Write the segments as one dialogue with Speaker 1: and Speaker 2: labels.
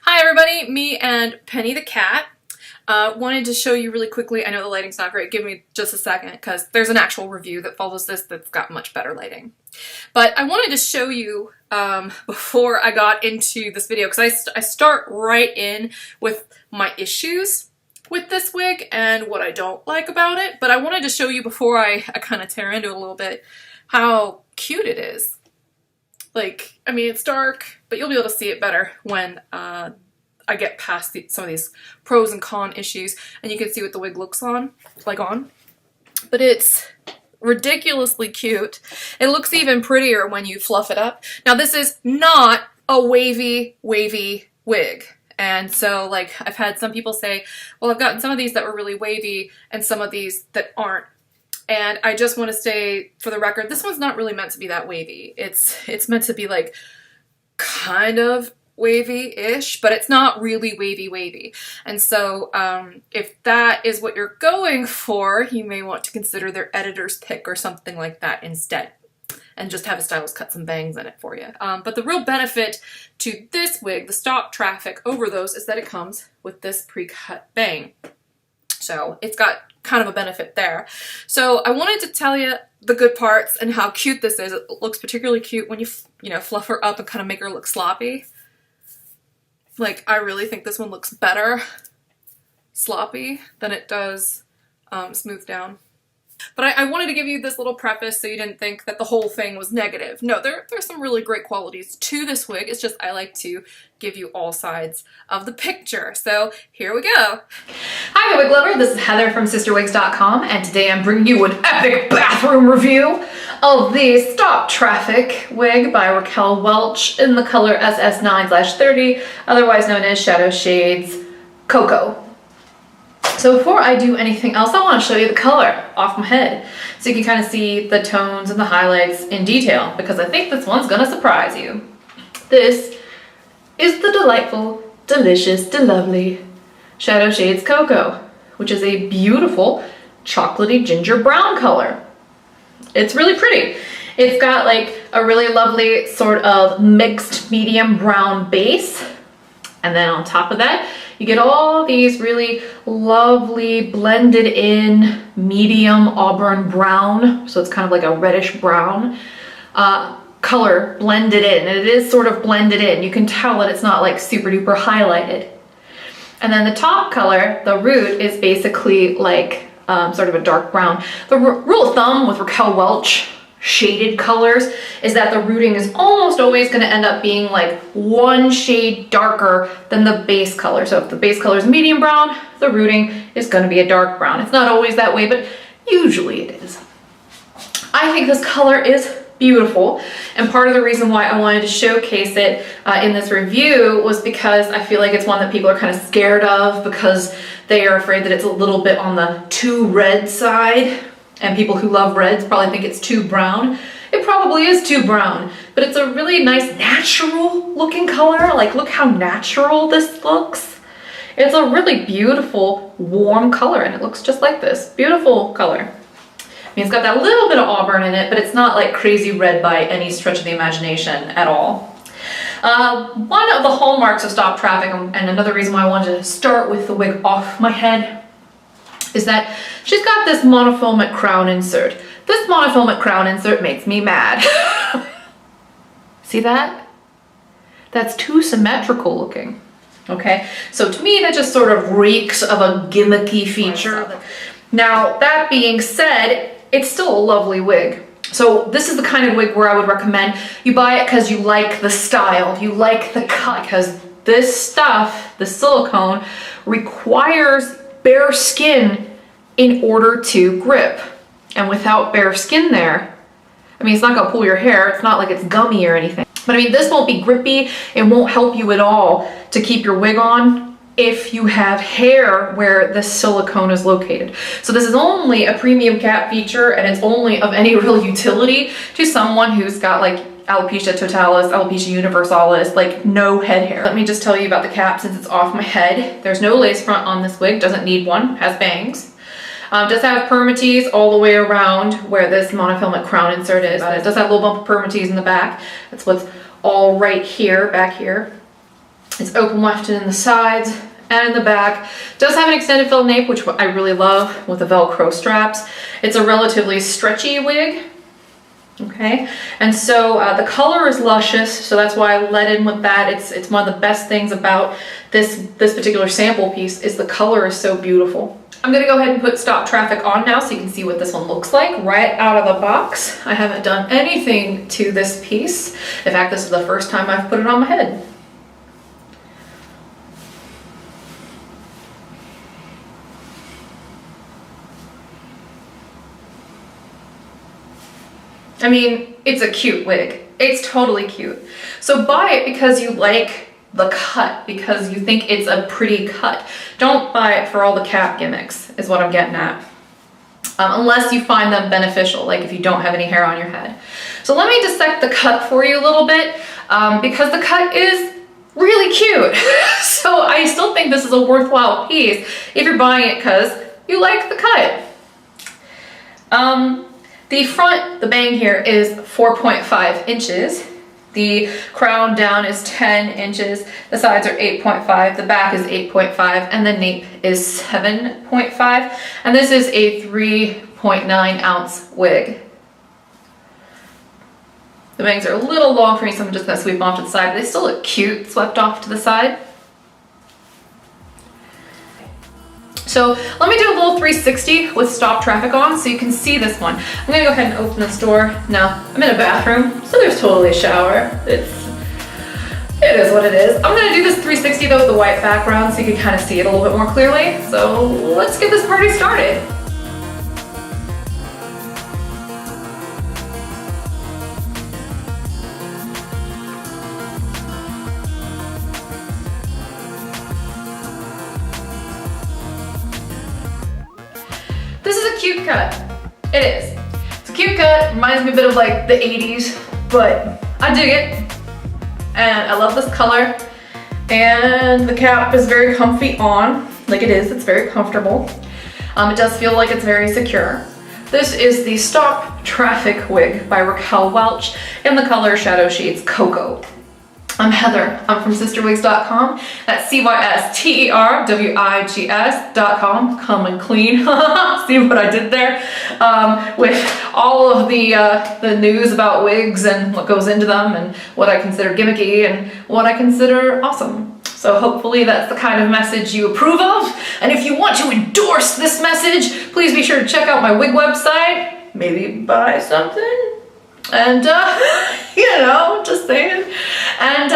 Speaker 1: Hi everybody, me and Penny the cat wanted to show you really quickly. I know the lighting's not great, give me just a second because there's an actual review that follows this that's got much better lighting. But I wanted to show you before I got into this video because I start right in with my issues with this wig and what I don't like about it, but I wanted to show you before I kind of tear into it a little bit how cute it is. Like, I mean, it's dark, but you'll be able to see it better when I get past some of these pros and con issues, and you can see what the wig looks on. But it's ridiculously cute. It looks even prettier when you fluff it up. Now, this is not a wavy wig. And so, like, I've had some people say, well, I've gotten some of these that were really wavy and some of these that aren't. And I just want to say, for the record, this one's not really meant to be that wavy. It's meant to be like kind of wavy-ish, but it's not really wavy. And so if that is what you're going for, you may want to consider their editor's pick or something like that instead, and just have a stylist cut some bangs in it for you. But the real benefit to this wig, the stock traffic over those, is that it comes with this pre-cut bang. So it's got kind of a benefit there. So I wanted to tell you the good parts and how cute this is. It looks particularly cute when you fluff her up and kind of make her look sloppy. Like, I really think this one looks better sloppy than it does smooth down. But I wanted to give you this little preface so you didn't think that the whole thing was negative. No, there's some really great qualities to this wig. It's just I like to give you all sides of the picture. So here we go.
Speaker 2: Hi, my wig lover. This is Heather from CysterWigs.com, and today I'm bringing you an epic bathroom review of the Stop Traffic wig by Raquel Welch in the color SS9/30, otherwise known as Shadow Shades Cocoa. So before I do anything else, I want to show you the color off my head so you can kind of see the tones and the highlights in detail, because I think this one's gonna surprise you. This is the delightful, delicious, delovely Shadow Shades Cocoa, which is a beautiful chocolatey ginger brown color. It's really pretty. It's got like a really lovely sort of mixed medium brown base, and then on top of that you get all these really lovely blended in medium auburn brown, so it's kind of like a reddish brown color blended in, and it is sort of blended in. You can tell that it's not like super duper highlighted. And then the top color, the root, is basically like sort of a dark brown. The rule of thumb with Raquel Welch shaded colors is that the rooting is almost always going to end up being like one shade darker than the base color. So if the base color is medium brown, the rooting is going to be a dark brown. It's not always that way, but usually it is. I think this color is beautiful, and part of the reason why I wanted to showcase it in this review was because I feel like it's one that people are kind of scared of because they are afraid that it's a little bit on the too red side. And people who love reds probably think it's too brown. It probably is too brown, but it's a really nice natural looking color. Like, look how natural this looks. It's a really beautiful warm color, and it looks just like this. Beautiful color. I mean, it's got that little bit of auburn in it, but it's not like crazy red by any stretch of the imagination at all. One of the hallmarks of Stop Traffic, and another reason why I wanted to start with the wig off my head, is that she's got this monofilament crown insert. This monofilament crown insert makes me mad. See that? That's too symmetrical looking. Okay, so to me that just sort of reeks of a gimmicky feature. Now, that being said, it's still a lovely wig. So this is the kind of wig where I would recommend you buy it because you like the style, you like the cut, because this stuff, the silicone, requires bare skin in order to grip, and without bare skin there, I mean, it's not gonna pull your hair. It's not like it's gummy or anything, but I mean, this won't be grippy. It won't help you at all to keep your wig on if you have hair where the silicone is located. So this is only a premium cap feature, and it's only of any real utility to someone who's got like alopecia totalis, alopecia universalis, like no head hair. Let me just tell you about the cap since it's off my head. There's no lace front on this wig, doesn't need one, has bangs. Does have permatease all the way around where this monofilament crown insert is. It does have a little bump of permatease in the back. That's what's all right here, back here. It's open wefted in the sides and in the back. Does have an extended fill nape, which I really love, with the Velcro straps. It's a relatively stretchy wig. Okay, and so the color is luscious, so that's why I led in with that. It's one of the best things about this particular sample piece is the color is so beautiful. I'm gonna go ahead and put stop traffic on now so you can see what this one looks like right out of the box. I haven't done anything to this piece. In fact, this is the first time I've put it on my head. I mean, it's a cute wig. It's totally cute. So buy it because you like the cut, because you think it's a pretty cut. Don't buy it for all the cap gimmicks, is what I'm getting at. Unless you find them beneficial, like if you don't have any hair on your head. So let me dissect the cut for you a little bit, because the cut is really cute. So I still think this is a worthwhile piece if you're buying it because you like the cut. The front, the bang here is 4.5 inches. The crown down is 10 inches. The sides are 8.5. The back is 8.5. And the nape is 7.5. And this is a 3.9 ounce wig. The bangs are a little long for me, so I'm just gonna sweep them off to the side. But they still look cute, swept off to the side. So let me do a little 360 with stop traffic on so you can see this one. I'm gonna go ahead and open this door. Now, I'm in a bathroom, so there's totally a shower. It is what it is. I'm gonna do this 360 though with the white background so you can kind of see it a little bit more clearly. So let's get this party started. This is a cute cut. It is. It's a cute cut. Reminds me a bit of like the 80s, but I dig it. And I love this color. And the cap is very comfy on. Like it is, it's very comfortable. It does feel like it's very secure. This is the Stop Traffic wig by Raquel Welch in the color Shadow Shades Cocoa. I'm Heather. I'm from CysterWigs.com. That's CysterWigs.com. Come and clean. See what I did there? With all of the news about wigs and what goes into them and what I consider gimmicky and what I consider awesome. So hopefully that's the kind of message you approve of. And if you want to endorse this message, please be sure to check out my wig website. Maybe buy something. And, you know, just saying. And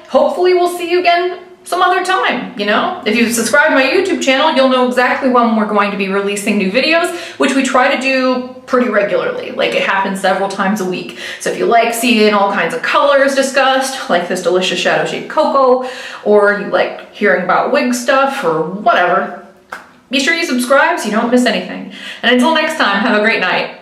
Speaker 2: hopefully we'll see you again some other time, you know? If you subscribe to my YouTube channel, you'll know exactly when we're going to be releasing new videos, which we try to do pretty regularly. Like it happens several times a week. So if you like seeing all kinds of colors discussed, like this delicious Shadow Shade Cocoa, or you like hearing about wig stuff or whatever, be sure you subscribe so you don't miss anything. And until next time, have a great night.